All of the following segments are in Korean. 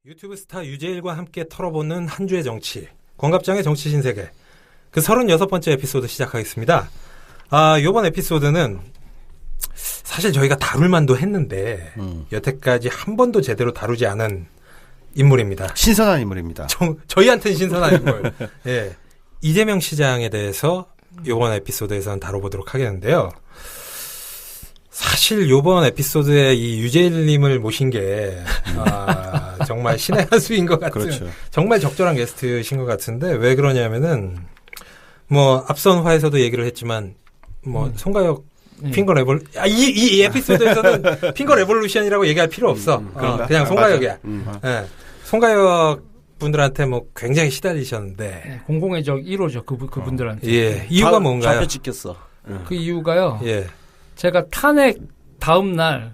유튜브 스타 유재일과 함께 털어보는 한 주의 정치, 권갑장의 정치 신세계, 그 36번째 에피소드 시작하겠습니다. 요번 에피소드는 사실 저희가 다룰 만도 했는데 여태까지 한 번도 제대로 다루지 않은 인물입니다. 신선한 인물입니다. 저희한테는 신선한 인물. 예, 이재명 시장에 대해서 요번 에피소드에서는 다뤄보도록 하겠는데요. 사실 요번 에피소드에 이 유재일님을 모신 게 정말 신의 한 수인 것 같은, 그렇죠. 정말 적절한 게스트신 것 같은데, 왜 그러냐면은 뭐 앞선 화에서도 얘기를 했지만 뭐 송가혁 핑거 레볼 이 에피소드에서는 핑거 레볼루션이라고 얘기할 필요 없어. 그냥 송가혁이야. 네. 송가혁 분들한테 뭐 굉장히 시달리셨는데 공공의 적 1호죠. 그분들한테. 예. 이유가 뭔가요? 좌표 찍혔어. 그 이유가요. 예. 제가 탄핵 다음 날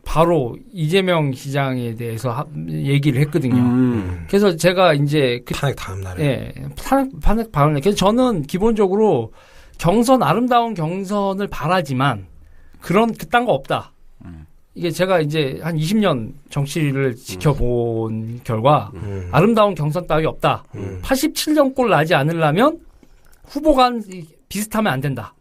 바로 이재명 시장에 대해서 얘기를 했거든요. 그래서 제가 이제 탄핵 다음 날에. 예. 탄핵 다음 날. 그래서 저는 기본적으로 아름다운 경선을 바라지만 그딴 거 없다. 이게 제가 이제 한 20년 정치를 지켜본 결과 아름다운 경선 따위 없다. 87년 꼴 나지 않으려면 후보가 비슷하면 안 된다.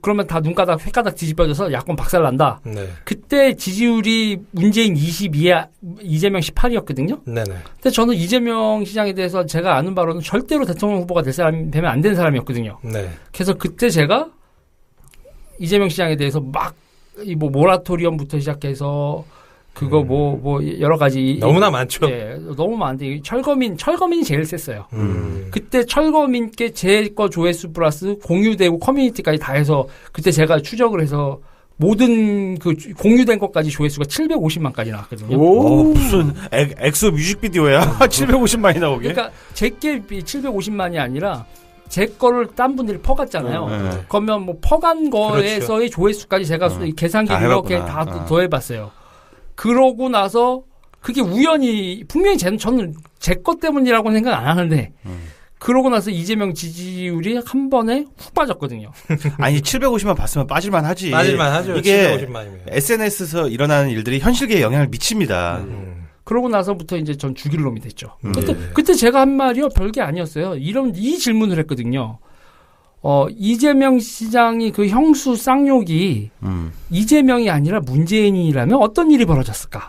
그러면 다 눈가닥 횟가닥 뒤집어져서 야권 박살난다. 네. 그때 지지율이 문재인 22에 이재명 18이었거든요. 네네. 근데 저는 이재명 시장에 대해서 제가 아는 바로는 절대로 대통령 후보가 되면 안 되는 사람이었거든요. 네. 그래서 그때 제가 이재명 시장에 대해서 막 뭐 모라토리엄부터 시작해서 그거 뭐 여러 가지 너무나 많죠. 예, 너무 많은데 철거민이 제일 셌어요. 그때 철거민께 제 거 조회수 플러스 공유되고 커뮤니티까지 다 해서 그때 제가 추적을 해서 모든 그 공유된 것까지 조회수가 750만까지 나왔거든요. 오, 무슨 엑소 뮤직비디오야? 750만이 나오게? 그러니까 제게 750만이 아니라 제 거를 딴 분들이 퍼갔잖아요. 그러면 뭐 퍼간 거에서의 그렇죠. 조회수까지 제가 계산기 이렇게 다 더해봤어요. 그러고 나서 그게 우연히 분명히 저는 제 것 때문이라고는 생각 안 하는데 그러고 나서 이재명 지지율이 한 번에 훅 빠졌거든요. 아니 750만 봤으면 빠질만 하지. 빠질만 하죠. 이게 750만이면. SNS에서 일어나는 일들이 현실계에 영향을 미칩니다. 그러고 나서부터 이제 전 죽일 놈이 됐죠. 그때 제가 한 말이요 별게 아니었어요. 이 질문을 했거든요. 이재명 시장이 그 형수 쌍욕이 이재명이 아니라 문재인이라면 어떤 일이 벌어졌을까?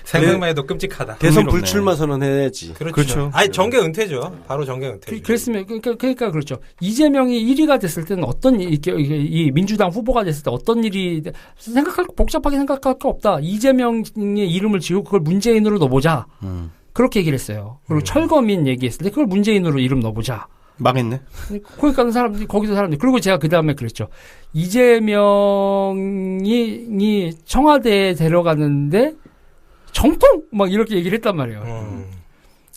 생각만 해도 끔찍하다. 대선 불출마 선언해야지. 그렇죠. 아니 정계 은퇴죠. 바로 정계 은퇴. 그랬으면 그러니까 그렇죠. 이재명이 1위가 됐을 때는 어떤 이 민주당 후보가 됐을 때 어떤 일이 복잡하게 생각할 거 없다. 이재명의 이름을 지우고 그걸 문재인으로 넣어보자. 그렇게 얘기를 했어요. 그리고 철거민 얘기했을 때 그걸 문재인으로 이름 넣어보자. 망했네. 거기서 사람들이 그리고 제가 그 다음에 그랬죠. 이재명이 청와대에 데려가는데 정통 막 이렇게 얘기를 했단 말이에요.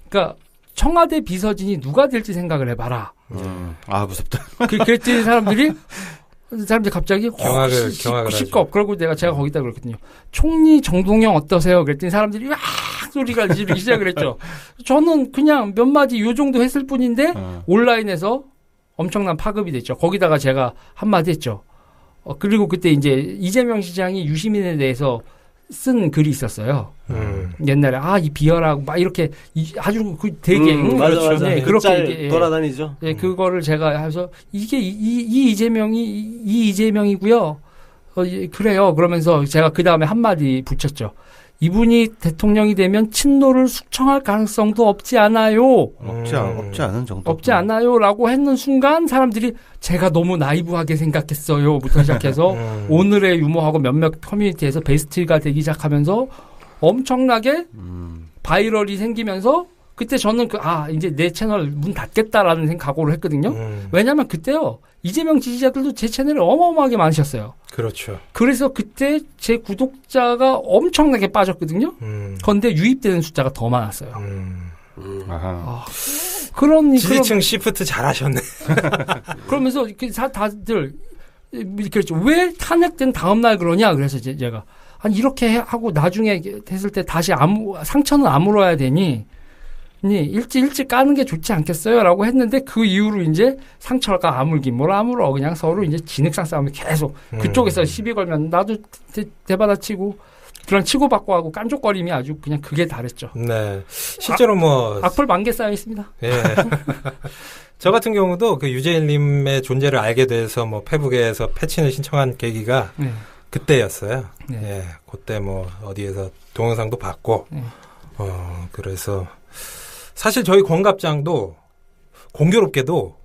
그러니까 청와대 비서진이 누가 될지 생각을 해봐라. 무섭다. 그랬더니 사람들이 갑자기 경악을 시끄럽. 그러고 제가 거기다 그랬거든요. 총리 정동영 어떠세요? 그랬더니 사람들이 와 소리가 지르기 시작을 했죠. 저는 그냥 몇 마디 요 정도 했을 뿐인데 온라인에서 엄청난 파급이 됐죠. 거기다가 제가 한마디 했죠. 그리고 그때 이제 이재명 시장이 유시민에 대해서 쓴 글이 있었어요. 옛날에 이 비열하고 막 이렇게 아주 되게 맞아. 네, 그렇게 돌아다니죠. 네, 그거를 제가 해서 이게 이 이재명이고요. 그래요. 그러면서 제가 그 다음에 한마디 붙였죠. 이분이 대통령이 되면 친노를 숙청할 가능성도 없지 않아요. 없지 않은 정도. 없지 않아요라고 했는 순간 사람들이 제가 너무 나이브하게 생각했어요부터 시작해서 오늘의 유머하고 몇몇 커뮤니티에서 베스트가 되기 시작하면서 엄청나게 바이럴이 생기면서 그때 저는 이제 내 채널 문 닫겠다라는 각오를 했거든요. 왜냐하면 그때요. 이재명 지지자들도 제 채널에 어마어마하게 많으셨어요. 그렇죠. 그래서 그때 제 구독자가 엄청나게 빠졌거든요. 그런데 유입되는 숫자가 더 많았어요. 지지층 시프트 잘하셨네. 그러면서 다들 그랬죠. 왜 탄핵된 다음 날 그러냐? 그래서 제가 이렇게 하고 나중에 됐을 때 다시 상처는 아물어야 되니 일찍 까는 게 좋지 않겠어요? 라고 했는데 그 이후로 이제 상처가 아물긴 뭘 아물어. 그냥 서로 이제 진흙상 싸움이 계속 그쪽에서 시비 걸면 나도 대받아치고 그런 치고받고 하고 깐족거림이 아주 그냥 그게 다랬죠. 네. 실제로 악플 만개 쌓여 있습니다. 예. 저 같은 경우도 그 유재일님의 존재를 알게 돼서 페북에서 패친을 신청한 계기가 그때였어요. 네. 예. 그때 어디에서 동영상도 봤고, 그래서 사실 저희 권갑장도 공교롭게도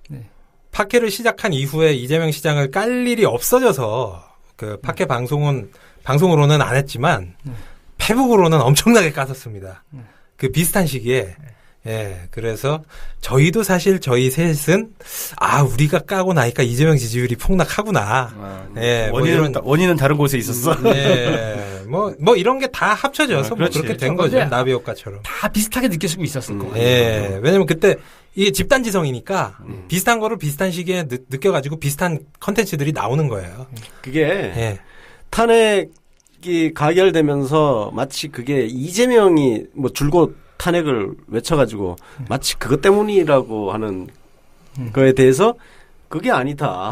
팟캐를 시작한 이후에 이재명 시장을 깔 일이 없어져서 그 팟캐 방송으로는 안 했지만 페북으로는 엄청나게 깠었습니다. 그 비슷한 시기에. 예, 그래서 저희도 사실 저희 셋은 우리가 까고 나니까 이재명 지지율이 폭락하구나. 예, 원인은 다른 곳에 있었어. 예, 이런 게 다 합쳐져서 그렇게 된 거죠. 나비 효과처럼. 다 비슷하게 느껴지고 있었을 거예요. 예, 왜냐면 그때 이게 집단지성이니까 비슷한 거를 비슷한 시기에 느껴가지고 비슷한 컨텐츠들이 나오는 거예요. 그게 탄핵이 가결되면서 마치 그게 이재명이 줄곧 탄핵을 외쳐가지고 마치 그것 때문이라고 하는 거에 대해서 그게 아니다.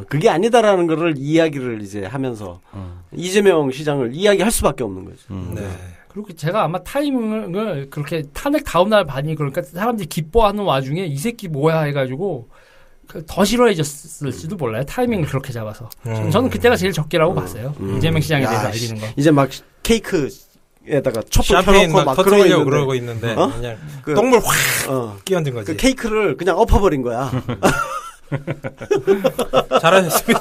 그게 아니다라는 거를 이야기를 이제 하면서 이재명 시장을 이야기할 수밖에 없는 거죠. 네. 그리고 제가 아마 타이밍을 그렇게 탄핵 다음 날 반이 그러니까 사람들이 기뻐하는 와중에 이 새끼 뭐야 해가지고 더 싫어해졌을지도 몰라요. 타이밍을 그렇게 잡아서. 저는 그때가 제일 적기라고 봤어요. 이재명 시장에 대해서 알리는 거. 이제 막 케이크에다가 촛불 샴페인 펴놓고 막 그러고 있는데 그냥 똥물 확 끼얹은 거지. 그 케이크를 그냥 엎어버린 거야. 잘하셨습니다.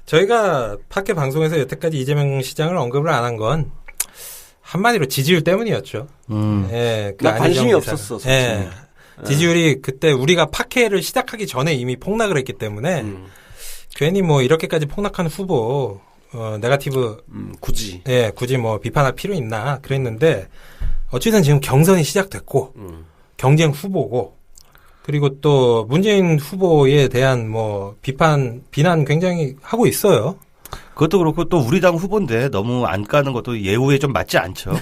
저희가 팟캐 방송에서 여태까지 이재명 시장을 언급을 안 한 건 한마디로 지지율 때문이었죠. 예, 나 관심이 없었어. 예, 지지율이 그때 우리가 팟캐를 시작하기 전에 이미 폭락을 했기 때문에 괜히 이렇게까지 폭락한 후보 네거티브 굳이 비판할 필요 있나 그랬는데 어쨌든 지금 경선이 시작됐고 경쟁 후보고 그리고 또 문재인 후보에 대한 비난 굉장히 하고 있어요. 그것도 그렇고 또 우리 당 후보인데 너무 안 까는 것도 예우에 좀 맞지 않죠.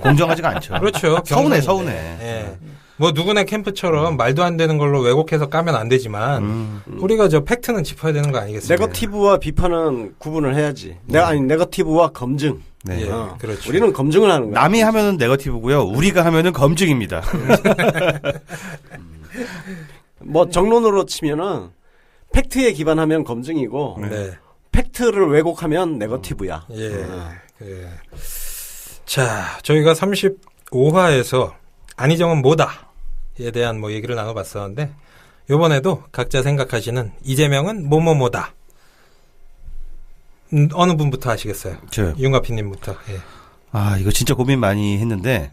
공정하지가 않죠. 그렇죠. 서운해. 예. 누구네 캠프처럼 말도 안 되는 걸로 왜곡해서 까면 안 되지만 우리가 팩트는 짚어야 되는 거 아니겠습니까? 네거티브와 비판은 구분을 해야지. 네거티브와 검증. 네. 그렇죠. 우리는 검증을 하는 거야. 남이 하면은 네거티브고요. 우리가 하면은 검증입니다. 정론으로 치면은 팩트에 기반하면 검증이고 팩트를 왜곡하면 네거티브야. 예. 자, 저희가 35화에서 안희정은 뭐다에 대한 얘기를 나눠봤었는데 이번에도 각자 생각하시는 이재명은 뭐뭐뭐다. 어느 분부터 하시겠어요? 저요. 윤가피님부터. 예. 이거 진짜 고민 많이 했는데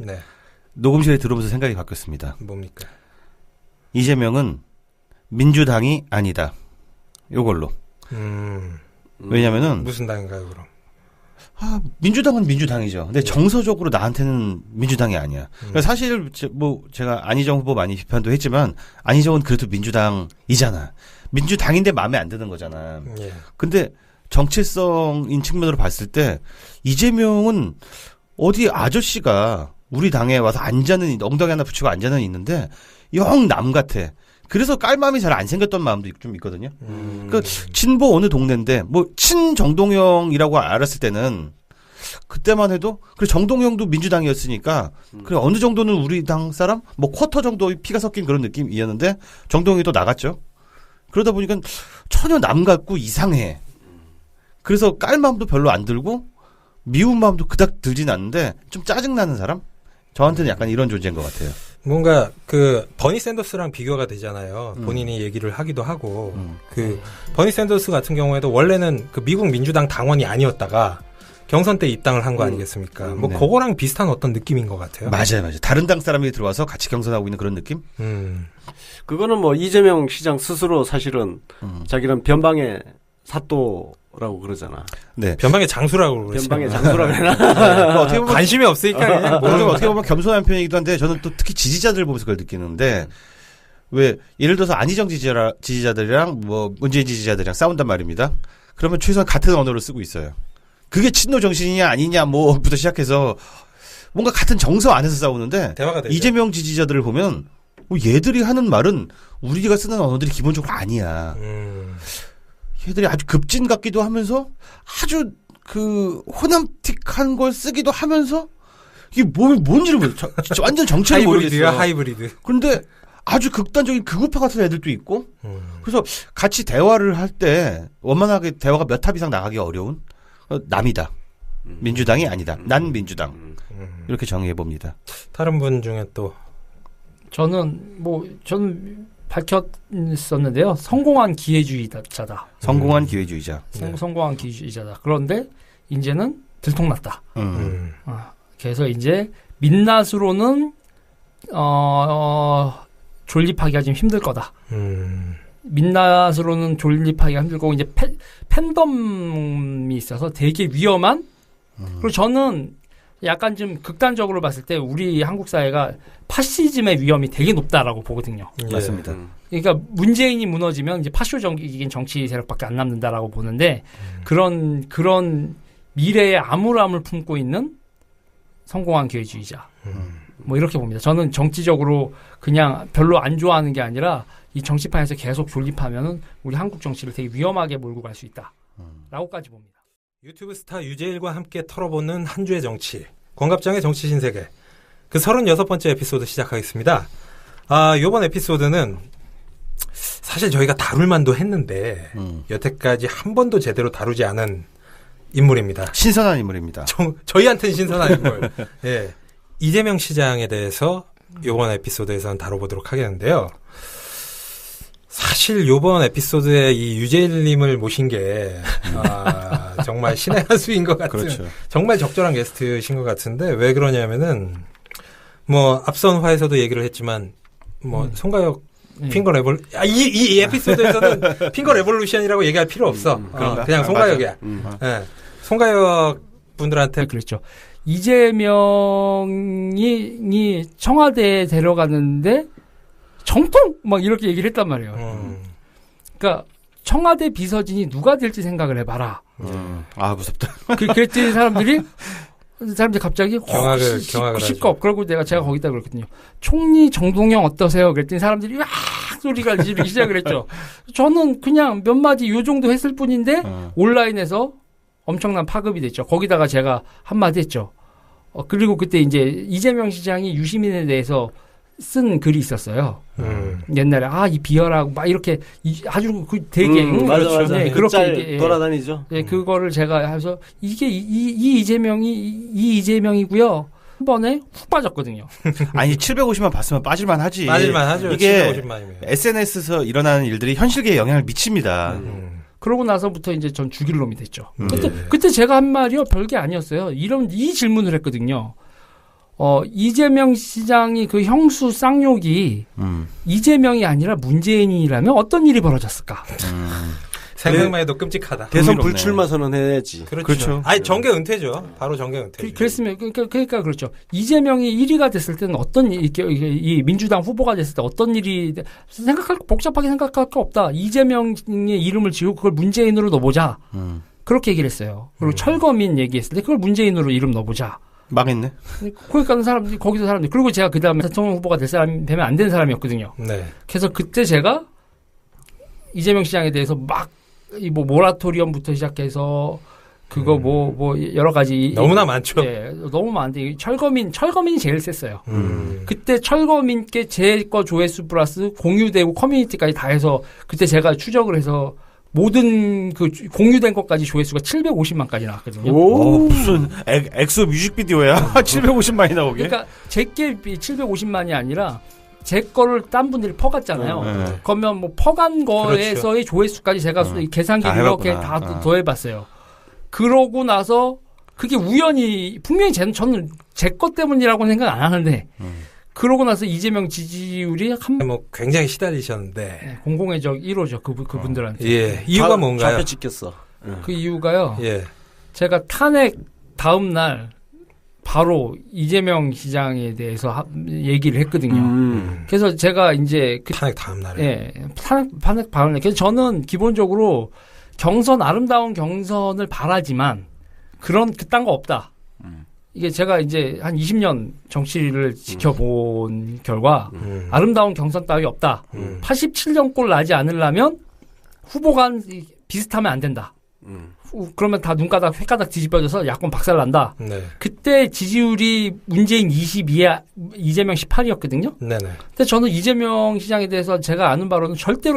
녹음실에 들어오면서 생각이 바뀌었습니다. 뭡니까? 이재명은 민주당이 아니다. 요걸로. 왜냐면은 무슨 당인가요, 그럼? 민주당은 민주당이죠. 근데 정서적으로 나한테는 민주당이 아니야. 그러니까 사실 제가 안희정 후보 많이 비판도 했지만 안희정은 그래도 민주당이잖아. 민주당인데 마음에 안 드는 거잖아. 근데 정체성인 측면으로 봤을 때 이재명은 어디 아저씨가 우리 당에 와서 앉아는 엉덩이 하나 붙이고 앉아는 있는데 영 남 같아. 그래서 깔 마음이 잘 안 생겼던 마음도 좀 있거든요. 그 친보 어느 동네인데 친정동영이라고 알았을 때는 그때만 해도 그래 정동영도 민주당이었으니까 그래 어느 정도는 우리 당 사람 쿼터 정도 피가 섞인 그런 느낌이었는데 정동영이 또 나갔죠. 그러다 보니까 전혀 남 같고 이상해. 그래서 깔 마음도 별로 안 들고 미운 마음도 그닥 들진 않는데 좀 짜증나는 사람? 저한테는 약간 이런 존재인 것 같아요. 뭔가 버니 샌더스랑 비교가 되잖아요. 본인이 얘기를 하기도 하고 버니 샌더스 같은 경우에도 원래는 미국 민주당 당원이 아니었다가 경선 때 입당을 한 거 아니겠습니까? 그거랑 비슷한 어떤 느낌인 것 같아요. 맞아요. 다른 당 사람이 들어와서 같이 경선하고 있는 그런 느낌? 그거는 이재명 시장 스스로 사실은 자기는 변방의 사또라고 그러잖아. 네. 변방의 장수라고 그러죠. 변방의 장수라고 그러나. 어떻게 보면 관심이 없으니까 그냥 어떻게 보면 겸손한 편이기도 한데 저는 또 특히 지지자들 보면서 그걸 느끼는데 왜 예를 들어서 안희정 지지자들이랑 문재인 지지자들이랑 싸운단 말입니다. 그러면 최소한 같은 언어를 쓰고 있어요. 그게 친노 정신이냐 아니냐 부터 시작해서 뭔가 같은 정서 안에서 싸우는데 대화가 되죠. 이재명 지지자들을 보면 얘들이 하는 말은 우리가 쓰는 언어들이 기본적으로 아니야. 걔들이 아주 급진 같기도 하면서 아주 그 호남틱한 걸 쓰기도 하면서 이게 뭔지를 모르겠어. 완전 정체를 모르겠어요. 하이브리드. 그런데 아주 극단적인 극우파 같은 애들도 있고 그래서 같이 대화를 할 때 원만하게 대화가 몇 합 이상 나가기 어려운 남이다. 민주당이 아니다. 난 민주당. 이렇게 정의해 봅니다. 다른 분 중에 또 저는 밝혔었는데요. 성공한 기회주의자다. 성공한 기회주의자. 성공한 기회주의자다. 그런데 이제는 들통났다. 그래서 이제 민낯으로는 존립하기가 좀 힘들 거다. 민낯으로는 존립하기가 힘들고 이제 팬덤이 있어서 되게 위험한. 그리고 저는 약간 좀 극단적으로 봤을 때 우리 한국 사회가 파시즘의 위험이 되게 높다라고 보거든요. 맞습니다. 그러니까 문재인이 무너지면 이제 파쇼적인 정치 세력밖에 안 남는다라고 보는데 그런 미래에 암울함을 품고 있는 성공한 기회주의자. 뭐 이렇게 봅니다. 저는 정치적으로 그냥 별로 안 좋아하는 게 아니라 이 정치판에서 계속 존립하면은 우리 한국 정치를 되게 위험하게 몰고 갈 수 있다. 라고까지 봅니다. 유튜브 스타 유재일과 함께 털어보는 한 주의 정치. 권갑장의 정치 신세계. 그 36번째 에피소드 시작하겠습니다. 요번 에피소드는 사실 저희가 다룰 만도 했는데 여태까지 한 번도 제대로 다루지 않은 인물입니다. 신선한 인물입니다. 저희한테는 신선한 인물. 예. 이재명 시장에 대해서 요번 에피소드에서는 다뤄보도록 하겠는데요. 사실 요번 에피소드에 이 유재일님을 모신 게 정말 신의 한 수인 것 같은 그렇죠. 정말 적절한 게스트신 것 같은데 왜 그러냐면은 뭐 앞선 화에서도 얘기를 했지만 뭐 송가혁 핑거 레볼 이 에피소드에서는 핑거 레볼루션이라고 얘기할 필요 없어. 그냥 송가혁이야. 네. 송가혁 분들한테 그랬죠. 이재명이 청와대에 데려가는데 정통 막 이렇게 얘기를 했단 말이에요. 그러니까 청와대 비서진이 누가 될지 생각을 해봐라. 무섭다. 그랬더니 사람들이 갑자기 경악을 시겁. 그러고 제가 거기다 그랬거든요. 총리 정동영 어떠세요? 그랬더니 사람들이 와 소리가 지르기 시작을 했죠. 저는 그냥 몇 마디 요 정도 했을 뿐인데 온라인에서 엄청난 파급이 됐죠. 거기다가 제가 한마디 했죠. 그리고 그때 이제 이재명 시장이 유시민에 대해서 쓴 글이 있었어요. 옛날에 이 비열하고 막 이렇게 아주 되게 맞아. 네, 그렇게 돌아다니죠. 네, 그거를 제가 해서 이게 이 이재명이고요. 한 번에 훅 빠졌거든요. 아니 750만 봤으면 빠질만 하지. 빠질만 하죠. 이게 750만이면. SNS에서 일어나는 일들이 현실계에 영향을 미칩니다. 그러고 나서부터 이제 전 죽일 놈이 됐죠. 그때 제가 한 말이요 별게 아니었어요. 이 질문을 했거든요. 이재명 시장이 그 형수 쌍욕이 이재명이 아니라 문재인이라면 어떤 일이 벌어졌을까? 생각만 해도 끔찍하다. 대선 불출마 선언해야지. 그렇죠. 아니 정계 은퇴죠. 바로 정계 은퇴. 그랬으면 그러니까 그렇죠. 이재명이 1위가 됐을 때는 어떤 이 민주당 후보가 됐을 때 어떤 일이 복잡하게 생각할 거 없다. 이재명의 이름을 지우고 그걸 문재인으로 넣어보자. 그렇게 얘기를 했어요. 그리고 철거민 얘기했을 때 그걸 문재인으로 이름 넣어보자. 망했네. 거기까지 거기서 사람들. 그리고 제가 그 다음에 대통령 후보가 될 사람이 되면 안 되는 사람이었거든요. 네. 그래서 그때 제가 이재명 시장에 대해서 막 뭐 모라토리엄부터 시작해서 그거 뭐 여러 가지 너무나 많죠. 예, 너무 많은데 철거민이 제일 셌어요. 그때 철거민께 제 거 조회수 플러스 공유되고 커뮤니티까지 다 해서 그때 제가 추적을 해서 모든 그 공유된 것까지 조회수가 750만까지 나왔거든요. 무슨 엑소 뮤직비디오야? 750만이 나오게? 그러니까 제게 750만이 아니라 제 거를 딴 분들이 퍼갔잖아요. 그러면 뭐 퍼간 거에서의 그렇죠. 조회수까지 제가 계산기 이렇게 다 더해봤어요. 그러고 나서 그게 우연히 분명히 저는 제 것 때문이라고는 생각 안 하는데 그러고 나서 이재명 지지율이 뭐 굉장히 시달리셨는데 공공의 적 1호죠 그분들한테. 예. 이유가 뭔가요? 좌표 찍혔어. 그 이유가요. 예. 제가 탄핵 다음 날 바로 이재명 시장에 대해서 얘기를 했거든요. 그래서 제가 이제 탄핵 다음 날에. 예. 탄핵 다음 날. 그래서 저는 기본적으로 아름다운 경선을 바라지만 그딴 거 없다. 이게 제가 이제 한 20년 정치를 지켜본 결과 아름다운 경선 따위 없다. 87년 꼴 나지 않으려면 후보 간 비슷하면 안 된다. 그러면 다 눈가닥 혓가닥 뒤집어져서 야권 박살난다. 네. 그때 지지율이 문재인 22에 이재명 18이었거든요. 네네. 근데 저는 이재명 시장에 대해서 제가 아는 바로는 절대로